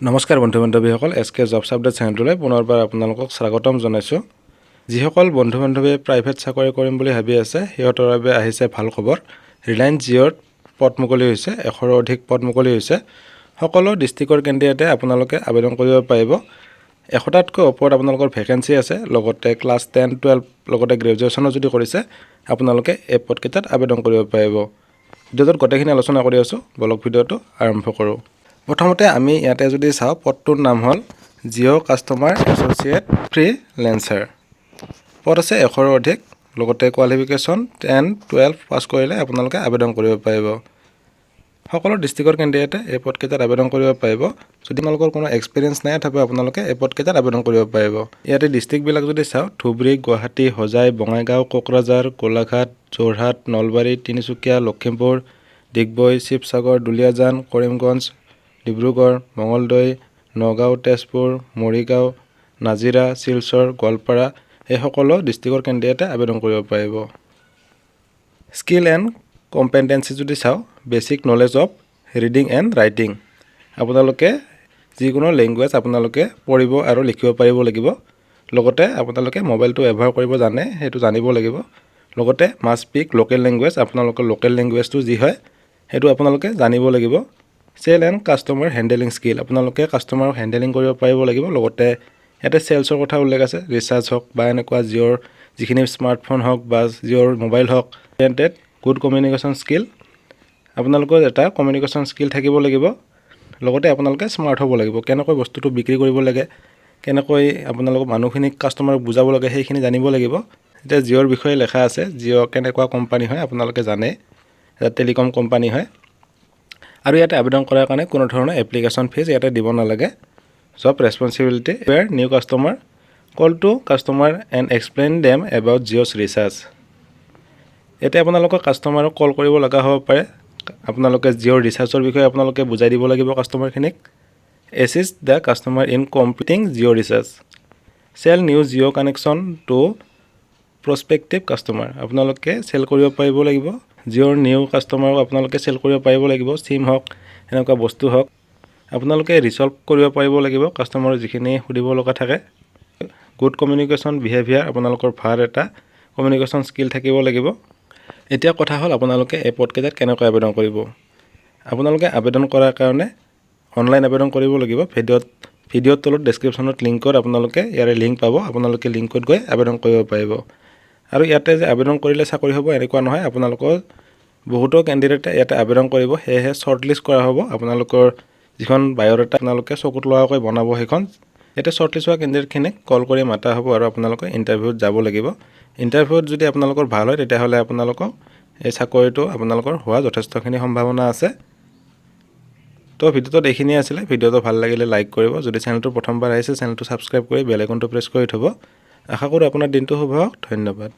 নমস্কাৰ বন্ধু বান্ধৱীসকল এছকে jobs update চেনেলটোলৈ পুনৰবাৰ আপোনালোকক স্বাগতম জনাইছোঁ। যিসকল বন্ধু বান্ধৱীয়ে প্ৰাইভেট চাকৰি কৰিম বুলি ভাবি আছে সিহঁতৰ বাবে আহিছে ভাল খবৰ। ৰিলায়েন্স জিঅ'ৰ পদ মুকলি হৈছে, 100ৰো অধিক পদ মুকলি হৈছে। সকলো ডিষ্ট্ৰিক্টৰ কেণ্ডিডেটে আপোনালোকে আবেদন কৰিব পাৰিব। 100টাতকৈ ওপৰত আপোনালোকৰ ভেকেঞ্চি আছে। লগতে ক্লাছ 10, 12 লগতে গ্ৰেজুৱেশ্যনো যদি কৰিছে আপোনালোকে এই পদকেইটাত আবেদন কৰিব পাৰিব। ভিডিঅ'টোত গোটেইখিনি আলোচনা কৰি আছোঁ, বলক ভিডিঅ'টো আৰম্ভ কৰোঁ। প্ৰথমতে আমি ইয়াতে যদি চাওঁ পদটোৰ নাম হ'ল জিঅ' কাষ্টমাৰ এছ'চিয়েট ফ্ৰীলেন্সাৰ। পদ আছে 100ৰো অধিক। লগতে কোৱালিফিকেশ্যন 10, 12 পাছ কৰিলে আপোনালোকে আবেদন কৰিব পাৰিব। সকলো ডিষ্ট্ৰিক্টৰ কেণ্ডিডেটে এই পদকেইটাত আবেদন কৰিব পাৰিব। যদি আপোনালোকৰ কোনো এক্সপিৰিয়েঞ্চ নাই তথাপি আপোনালোকে এই পদকেইটাত আবেদন কৰিব পাৰিব। ইয়াতে ডিষ্ট্ৰিক্টবিলাক যদি চাওঁ ধুবুৰী, গুৱাহাটী, হোজাই, বঙাইগাঁও, কোকৰাঝাৰ, গোলাঘাট, যোৰহাট, নলবাৰী, তিনিচুকীয়া, লখিমপুৰ, ডিগবৈ, শিৱসাগৰ, দুলীয়াজান, কৰিমগঞ্জ, ডিব্ৰুগড়, মঙলদৈ, নগাঁও, তেজপুৰ, মৰিগাঁও, নাজিৰা, শিলচৰ, গোৱালপাৰা এই সকলো ডিষ্ট্ৰিক্টৰ কেণ্ডিডেটে আবেদন কৰিব পাৰিব। স্কিল এণ্ড কম্পিটেন্সি যদি চাওঁ basic knowledge of reading and writing. আপোনালোকে যিকোনো লেংগুৱেজ আপোনালোকে পঢ়িব আৰু লিখিব পাৰিব লাগিব। লগতে আপোনালোকে মোবাইলটো ব্যৱহাৰ কৰিব জানে সেইটো জানিব লাগিব। লগতে মাষ্ট স্পীক লোকেল লেংগুৱেজ, আপোনালোকৰ লোকেল লেংগুৱেজটো যি হয় সেইটো আপোনালোকে জানিব লাগিব। Sell and customer handling skill, আপোনালোকে কাষ্টমাৰক হেণ্ডেলিং কৰিব পাৰিব লাগিব। লগতে ইয়াতে চেলছৰ কথা উল্লেখ আছে, ৰিচাৰ্জ হওক বা এনেকুৱা জিঅ'ৰ যিখিনি স্মাৰ্টফোন হওক বা জিঅ'ৰ মোবাইল হওক। টেণ্টেড গুড কমিউনিকেশ্যন স্কিল, আপোনালোকৰ এটা কমিউনিকেশ্যন স্কিল থাকিব লাগিব। লগতে আপোনালোকে স্মাৰ্ট হ'ব লাগিব, কেনেকৈ বস্তুটো বিক্ৰী কৰিব লাগে, কেনেকৈ আপোনালোকৰ মানুহখিনিক কাষ্টমাৰক বুজাব লাগে সেইখিনি জানিব লাগিব। এতিয়া জিঅ'ৰ বিষয়ে লেখা আছে, জিঅ' কেনেকুৱা কোম্পানী হয় আপোনালোকে জানে, এটা টেলিকম কোম্পানী হয়। আৰু ইয়াতে আবেদন কৰাৰ কাৰণে কোনো ধৰণৰ এপ্লিকেশ্যন ফিজ ইয়াতে দিব নালাগে। Job responsibility were new customer call to customer and explain them about Jio's recharge. ইয়াতে আপোনালোকৰ কাষ্টমাৰক কল কৰিব লগা হ'ব পাৰে। আপোনালোকে জিঅ'ৰ ৰিচাৰ্জৰ বিষয়ে আপোনালোকে বুজাই দিব লাগিব কাষ্টমাৰখিনিক। Assist the customer in completing Jio' recharge. Sell new Jio' connection to prospective customer, আপোনালোকে চেল কৰিব পাৰিব লাগিব। জিঅ'ৰ নিউ কাষ্টমাৰক আপোনালোকে চেল কৰিব পাৰিব লাগিব। চিম হওক এনেকুৱা বস্তু হওক আপোনালোকে ৰিচল্ভ কৰিব পাৰিব লাগিব কাষ্টমাৰৰ যিখিনি সুধিব লগা থাকে। গুড কমিউনিকেশ্যন বিহেভিয়াৰ, আপোনালোকৰ ভাল এটা কমিউনিকেশ্যন স্কিল থাকিব লাগিব। এতিয়া কথা হ'ল আপোনালোকে এই পদকেইটাত কেনেকৈ আবেদন কৰিব। আপোনালোকে আবেদন কৰাৰ কাৰণে অনলাইন আবেদন কৰিব লাগিব। ভিডিঅ'ৰ তলত ডেছক্ৰিপশ্যনত লিংকত আপোনালোকে ইয়াৰে লিংক পাব, আপোনালোকে লিংকত গৈ আবেদন কৰিব পাৰিব। আৰু ইয়াতে যে আবেদন কৰিলে চাকৰি হ'ব এনেকুৱা নহয়, আপোনালোকৰ বহুতো কেণ্ডিডেটে ইয়াতে আবেদন কৰিব, সেয়েহে শ্বৰ্ট লিষ্ট কৰা হ'ব। আপোনালোকৰ যিখন বায়'ডাটা আপোনালোকে চকুত লগাকৈ বনাব সেইখন ইয়াতে শ্বৰ্ট লিষ্ট হোৱা কেণ্ডিডেটখিনিক কল কৰি মাতা হ'ব আৰু আপোনালোকে ইণ্টাৰভিউত যাব লাগিব। ইণ্টাৰভিউত যদি আপোনালোকৰ ভাল হয় তেতিয়াহ'লে আপোনালোকক এই চাকৰিটো আপোনালোকৰ হোৱা যথেষ্টখিনি সম্ভাৱনা আছে। তো ভিডিঅ'টোত এইখিনিয়ে আছিলে। ভিডিঅ'টো ভাল লাগিলে লাইক কৰিব। যদি চেনেলটো প্ৰথমবাৰ আহিছে চেনেলটো ছাবস্ক্ৰাইব কৰি বেল আইকনটো প্ৰেছ কৰি থ'ব। আশা কৰোঁ আপোনাৰ দিনটো শুভ হওক। ধন্যবাদ।